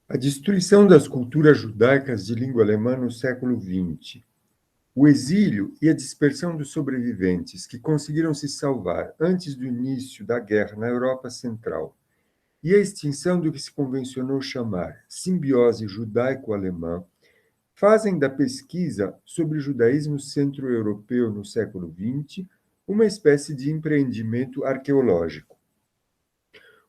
A destruição das culturas judaicas de língua alemã no século XX. O exílio e a dispersão dos sobreviventes que conseguiram se salvar antes do início da guerra na Europa Central e a extinção do que se convencionou chamar simbiose judaico-alemã fazem da pesquisa sobre o judaísmo centro-europeu no século XX uma espécie de empreendimento arqueológico.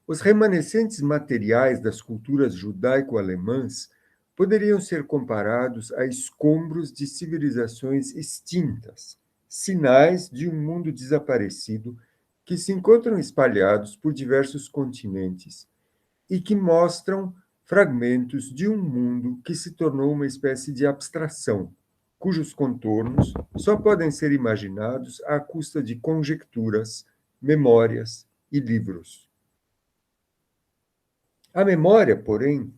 Os remanescentes materiais das culturas judaico-alemãs poderiam ser comparados a escombros de civilizações extintas, sinais de um mundo desaparecido que se encontram espalhados por diversos continentes e que mostram fragmentos de um mundo que se tornou uma espécie de abstração, cujos contornos só podem ser imaginados à custa de conjecturas, memórias e livros. A memória, porém,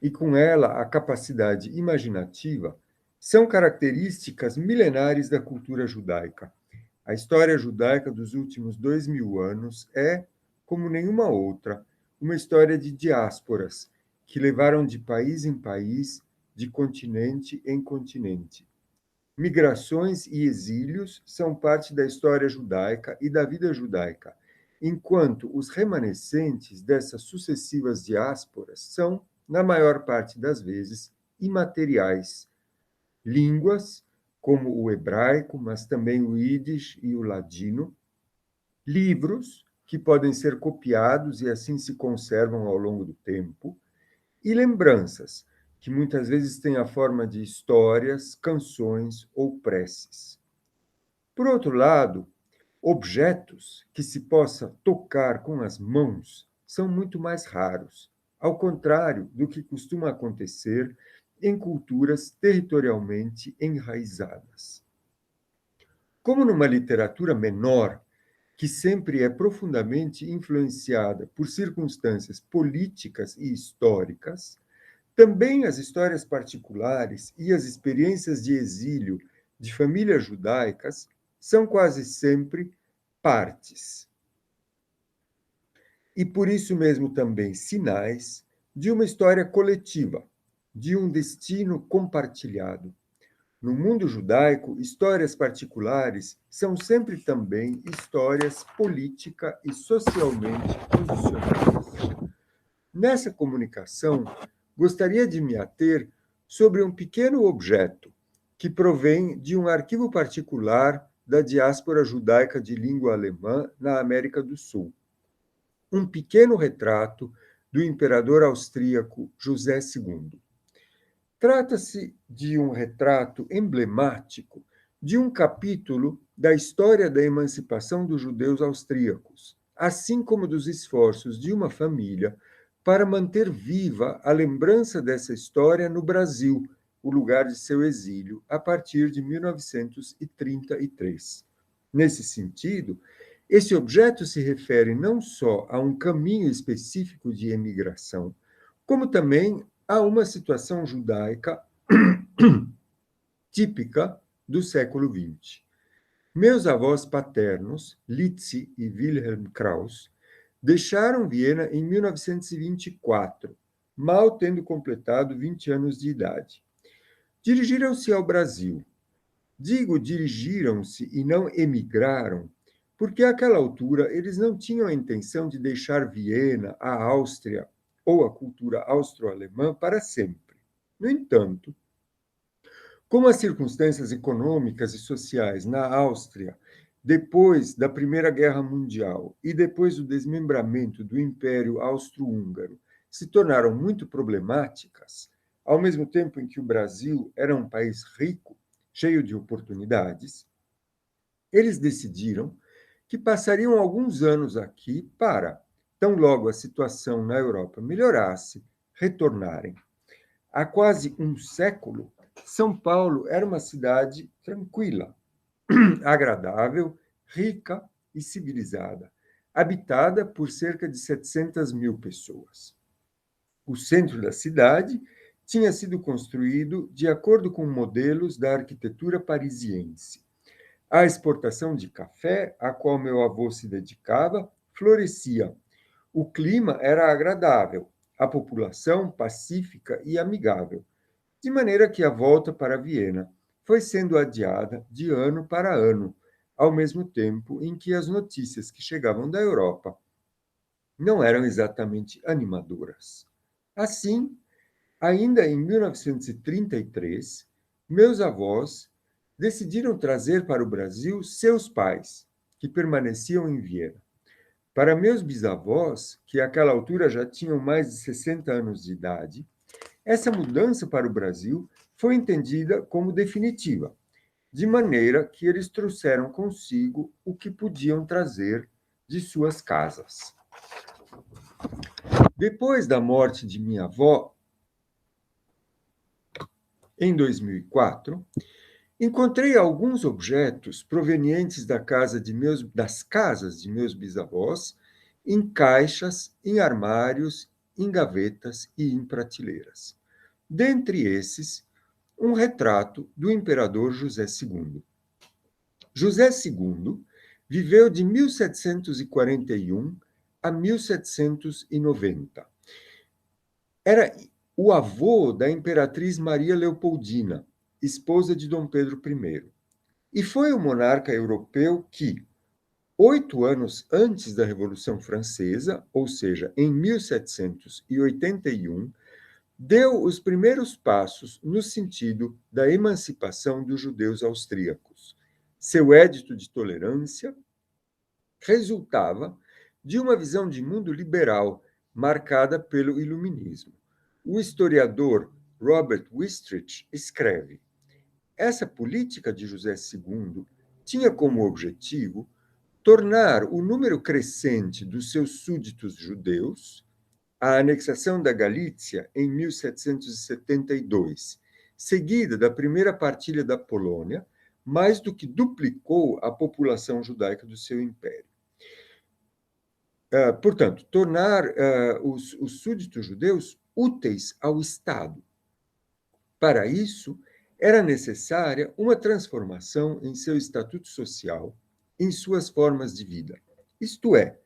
e com ela a capacidade imaginativa, são características milenares da cultura judaica. A história judaica dos últimos 2000 anos é, como nenhuma outra, uma história de diásporas que levaram de país em país, de continente em continente. Migrações e exílios são parte da história judaica e da vida judaica, enquanto os remanescentes dessas sucessivas diásporas são, na maior parte das vezes, imateriais. Línguas, como o hebraico, mas também o ídish e o ladino. Livros, que podem ser copiados e assim se conservam ao longo do tempo. E lembranças, que muitas vezes têm a forma de histórias, canções ou preces. Por outro lado, objetos que se possa tocar com as mãos são muito mais raros, ao contrário do que costuma acontecer em culturas territorialmente enraizadas. Como numa literatura menor, que sempre é profundamente influenciada por circunstâncias políticas e históricas, também as histórias particulares e as experiências de exílio de famílias judaicas são quase sempre partes. E por isso mesmo também sinais de uma história coletiva, de um destino compartilhado. No mundo judaico, histórias particulares são sempre também histórias política e socialmente posicionadas. Nessa comunicação, gostaria de me ater sobre um pequeno objeto que provém de um arquivo particular da diáspora judaica de língua alemã na América do Sul. Um pequeno retrato do imperador austríaco José II. Trata-se de um retrato emblemático de um capítulo da história da emancipação dos judeus austríacos, assim como dos esforços de uma família para manter viva a lembrança dessa história no Brasil, o lugar de seu exílio, a partir de 1933. Nesse sentido, esse objeto se refere não só a um caminho específico de emigração, como também a uma situação judaica típica do século XX. Meus avós paternos, Litzi e Wilhelm Krauss, deixaram Viena em 1924, mal tendo completado 20 anos de idade. Dirigiram-se ao Brasil. Digo dirigiram-se e não emigraram, porque àquela altura eles não tinham a intenção de deixar Viena, a Áustria ou a cultura austro-alemã para sempre. No entanto, como as circunstâncias econômicas e sociais na Áustria, depois da Primeira Guerra Mundial e depois do desmembramento do Império Austro-Húngaro, se tornaram muito problemáticas, ao mesmo tempo em que o Brasil era um país rico, cheio de oportunidades, eles decidiram que passariam alguns anos aqui para, tão logo a situação na Europa melhorasse, retornarem. Há quase um século, São Paulo era uma cidade tranquila, agradável, rica e civilizada, habitada por cerca de 700 mil pessoas. O centro da cidade tinha sido construído de acordo com modelos da arquitetura parisiense. A exportação de café, a qual meu avô se dedicava, florescia. O clima era agradável, a população pacífica e amigável, de maneira que a volta para Viena foi sendo adiada de ano para ano, ao mesmo tempo em que as notícias que chegavam da Europa não eram exatamente animadoras. Assim, ainda em 1933, meus avós decidiram trazer para o Brasil seus pais, que permaneciam em Viena. Para meus bisavós, que àquela altura já tinham mais de 60 anos de idade, essa mudança para o Brasil foi entendida como definitiva, de maneira que eles trouxeram consigo o que podiam trazer de suas casas. Depois da morte de minha avó, em 2004, encontrei alguns objetos provenientes das casas de meus bisavós em caixas, em armários, em gavetas e em prateleiras. Dentre esses, um retrato do imperador José II. José II viveu de 1741 a 1790. Era o avô da imperatriz Maria Leopoldina, esposa de Dom Pedro I, e foi o monarca europeu que, 8 anos antes da Revolução Francesa, ou seja, em 1781, deu os primeiros passos no sentido da emancipação dos judeus austríacos. Seu édito de tolerância resultava de uma visão de mundo liberal marcada pelo iluminismo. O historiador Robert Wistrich escreve: essa política de José II tinha como objetivo tornar o número crescente dos seus súditos judeus, a anexação da Galícia em 1772, seguida da primeira partilha da Polônia, mais do que duplicou a população judaica do seu império. Portanto, tornar os súditos judeus úteis ao Estado. Para isso, era necessária uma transformação em seu estatuto social, em suas formas de vida. Isto é,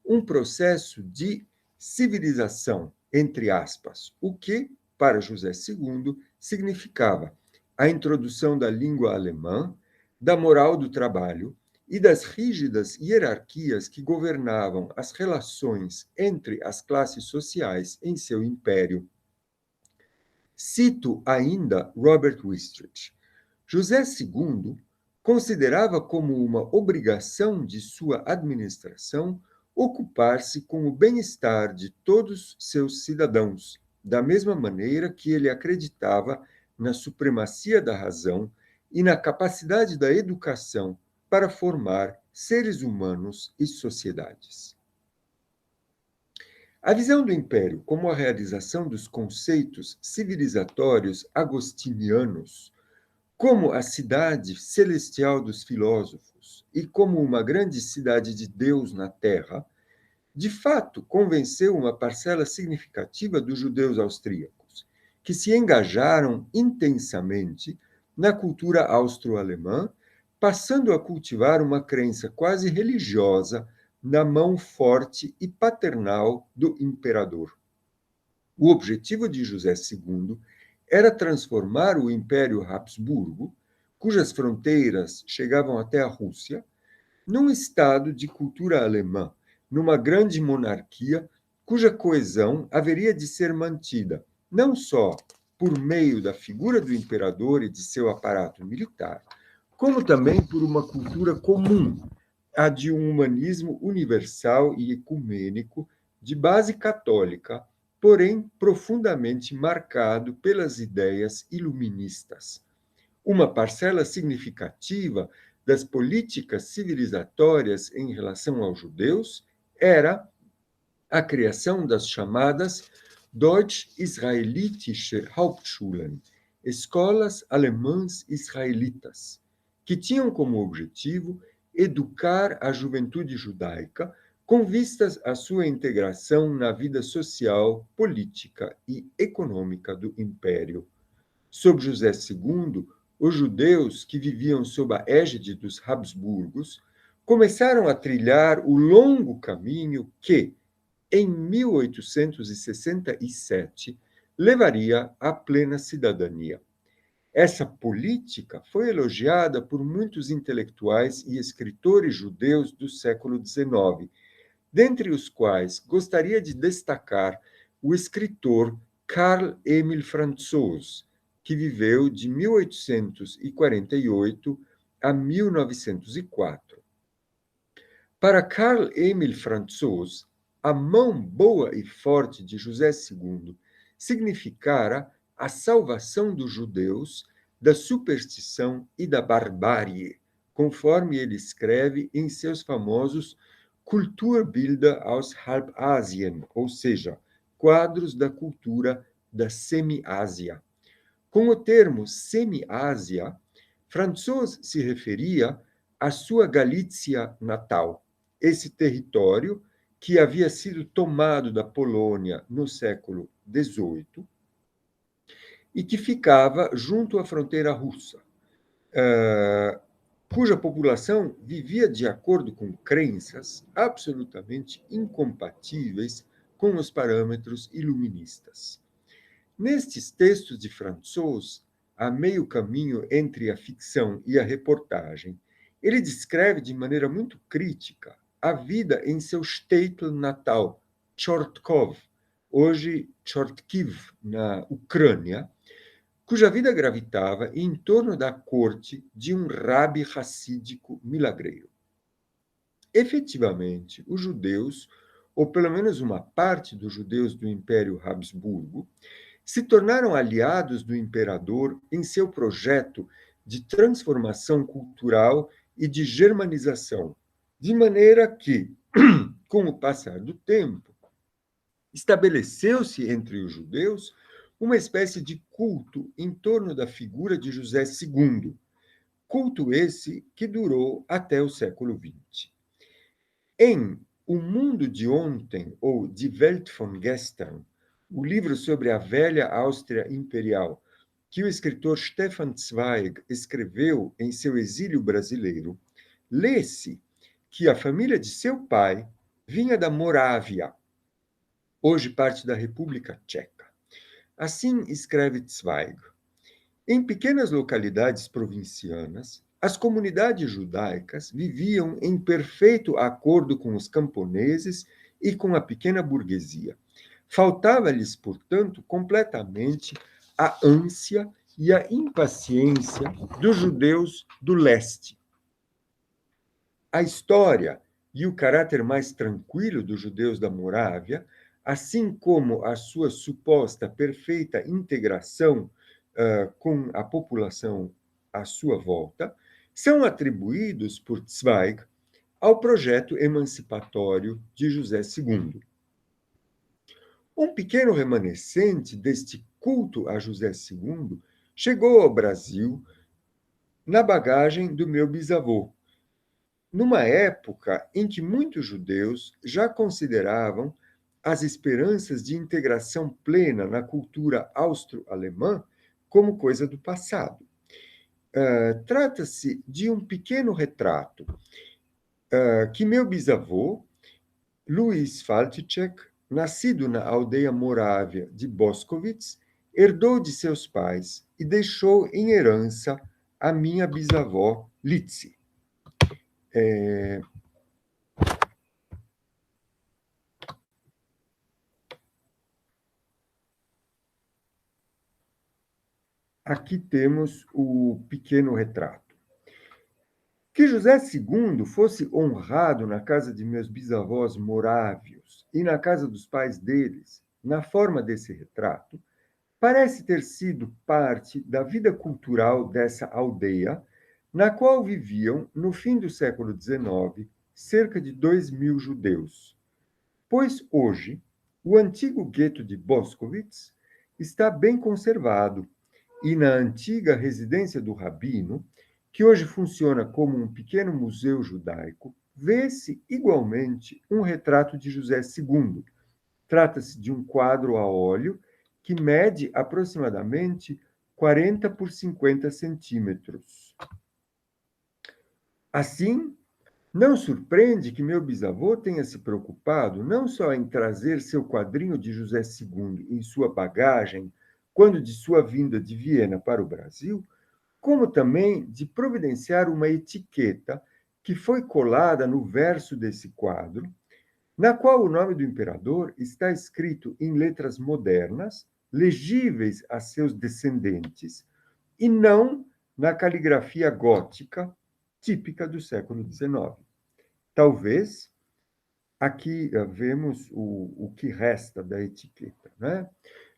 um processo de civilização, entre aspas, o que, para José II, significava a introdução da língua alemã, da moral do trabalho e das rígidas hierarquias que governavam as relações entre as classes sociais em seu império. Cito ainda Robert Wistrich. José II considerava como uma obrigação de sua administração ocupar-se com o bem-estar de todos seus cidadãos, da mesma maneira que ele acreditava na supremacia da razão e na capacidade da educação para formar seres humanos e sociedades. A visão do império como a realização dos conceitos civilizatórios agostinianos, como a cidade celestial dos filósofos e como uma grande cidade de Deus na Terra, de fato convenceu uma parcela significativa dos judeus austríacos, que se engajaram intensamente na cultura austro-alemã, passando a cultivar uma crença quase religiosa na mão forte e paternal do imperador. O objetivo de José II era transformar o Império Habsburgo, cujas fronteiras chegavam até a Rússia, num estado de cultura alemã, numa grande monarquia cuja coesão haveria de ser mantida, não só por meio da figura do imperador e de seu aparato militar, como também por uma cultura comum, a de um humanismo universal e ecumênico de base católica, porém profundamente marcado pelas ideias iluministas. Uma parcela significativa das políticas civilizatórias em relação aos judeus era a criação das chamadas Deutsch-Israelitische Hauptschulen, escolas alemãs israelitas, que tinham como objetivo educar a juventude judaica com vistas à sua integração na vida social, política e econômica do Império. Sob José II, os judeus que viviam sob a égide dos Habsburgos começaram a trilhar o longo caminho que, em 1867, levaria à plena cidadania. Essa política foi elogiada por muitos intelectuais e escritores judeus do século XIX, dentre os quais gostaria de destacar o escritor Karl Emil Franzoos, que viveu de 1848 a 1904. Para Karl Emil Franzoos, a mão boa e forte de José II significara a salvação dos judeus da superstição e da barbárie, conforme ele escreve em seus famosos Kulturbilder aus Halbasien, ou seja, quadros da cultura da Semi-Ásia. Com o termo Semi-Ásia, Franzoos se referia à sua Galícia natal, esse território que havia sido tomado da Polônia no século XVIII e que ficava junto à fronteira russa, cuja população vivia de acordo com crenças absolutamente incompatíveis com os parâmetros iluministas. Nestes textos de Franzoos, a meio caminho entre a ficção e a reportagem, ele descreve de maneira muito crítica a vida em seu shtetl natal, Chortkov, hoje Chortkiv, na Ucrânia, cuja vida gravitava em torno da corte de um rabi racídico milagreiro. Efetivamente, os judeus, ou pelo menos uma parte dos judeus do Império Habsburgo, se tornaram aliados do imperador em seu projeto de transformação cultural e de germanização, de maneira que, com o passar do tempo, estabeleceu-se entre os judeus uma espécie de culto em torno da figura de José II, culto esse que durou até o século XX. Em O Mundo de Ontem, ou Die Welt von Gestern, o livro sobre a velha Áustria Imperial, que o escritor Stefan Zweig escreveu em seu exílio brasileiro, lê-se que a família de seu pai vinha da Morávia, hoje parte da República Tcheca. Assim escreve Zweig. Em pequenas localidades provincianas, as comunidades judaicas viviam em perfeito acordo com os camponeses e com a pequena burguesia. Faltava-lhes, portanto, completamente a ânsia e a impaciência dos judeus do leste. A história e o caráter mais tranquilo dos judeus da Morávia, assim como a sua suposta perfeita integração com a população à sua volta, são atribuídos por Zweig ao projeto emancipatório de José II. Um pequeno remanescente deste culto a José II chegou ao Brasil na bagagem do meu bisavô, numa época em que muitos judeus já consideravam as esperanças de integração plena na cultura austro-alemã como coisa do passado. Trata-se de um pequeno retrato que meu bisavô, Louis Faltischek, nascido na aldeia morávia de Boskowitz, herdou de seus pais e deixou em herança a minha bisavó Litzi. Aqui temos o pequeno retrato. Que José II fosse honrado na casa de meus bisavós morávios e na casa dos pais deles, na forma desse retrato, parece ter sido parte da vida cultural dessa aldeia, na qual viviam, no fim do século XIX, cerca de 2.000 judeus. Pois hoje, o antigo gueto de Boskowitz está bem conservado e na antiga residência do rabino, que hoje funciona como um pequeno museu judaico, vê-se igualmente um retrato de José II. Trata-se de um quadro a óleo que mede aproximadamente 40 por 50 centímetros. Assim, Não surpreende que meu bisavô tenha se preocupado não só em trazer seu quadrinho de José II em sua bagagem, quando de sua vinda de Viena para o Brasil, como também de providenciar uma etiqueta que foi colada no verso desse quadro, na qual o nome do imperador está escrito em letras modernas, legíveis a seus descendentes, e não na caligrafia gótica típica do século XIX. Talvez aqui vemos o que resta da etiqueta, né?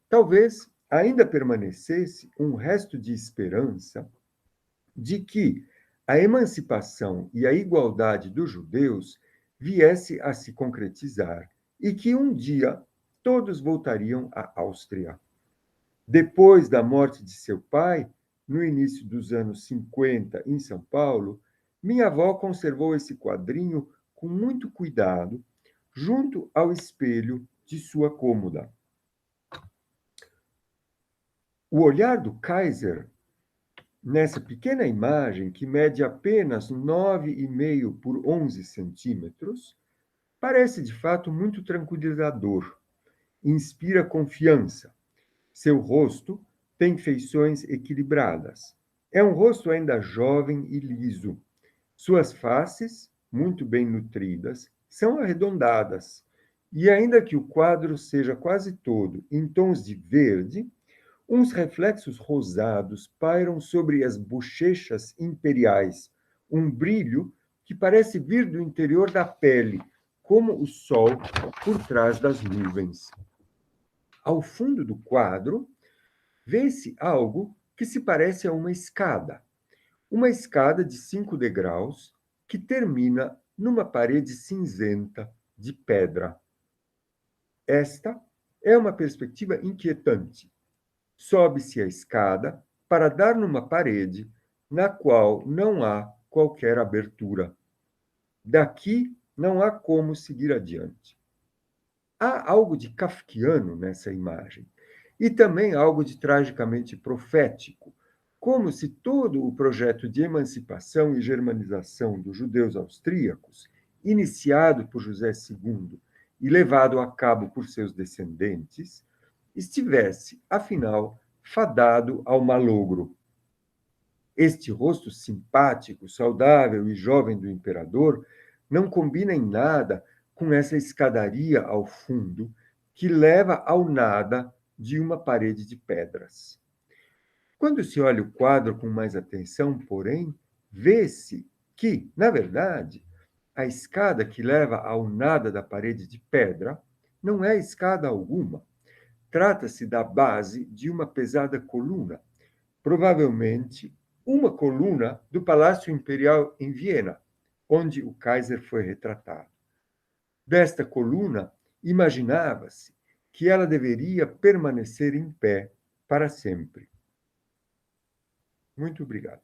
Talvez ainda permanecesse um resto de esperança de que a emancipação e a igualdade dos judeus viesse a se concretizar e que um dia todos voltariam à Áustria. Depois da morte de seu pai, no início dos anos 50, em São Paulo, minha avó conservou esse quadrinho com muito cuidado, junto ao espelho de sua cômoda. O olhar do Kaiser, nessa pequena imagem, que mede apenas 9,5 por 11 centímetros, parece de fato muito tranquilizador, inspira confiança. Seu rosto tem feições equilibradas. É um rosto ainda jovem e liso. Suas faces, muito bem nutridas, são arredondadas. E ainda que o quadro seja quase todo em tons de verde, uns reflexos rosados pairam sobre as bochechas imperiais, um brilho que parece vir do interior da pele, como o sol por trás das nuvens. Ao fundo do quadro, vê-se algo que se parece a uma escada de 5 degraus que termina numa parede cinzenta de pedra. Esta é uma perspectiva inquietante. Sobe-se a escada para dar numa parede na qual não há qualquer abertura. Daqui não há como seguir adiante. Há algo de kafkiano nessa imagem e também algo de tragicamente profético, como se todo o projeto de emancipação e germanização dos judeus austríacos, iniciado por José II e levado a cabo por seus descendentes, estivesse, afinal, fadado ao malogro. Este rosto simpático, saudável e jovem do imperador não combina em nada com essa escadaria ao fundo que leva ao nada de uma parede de pedras. Quando se olha o quadro com mais atenção, porém, vê-se que, na verdade, a escada que leva ao nada da parede de pedra não é escada alguma. Trata-se da base de uma pesada coluna, provavelmente uma coluna do Palácio Imperial em Viena, onde o Kaiser foi retratado. Desta coluna, imaginava-se que ela deveria permanecer em pé para sempre. Muito obrigado.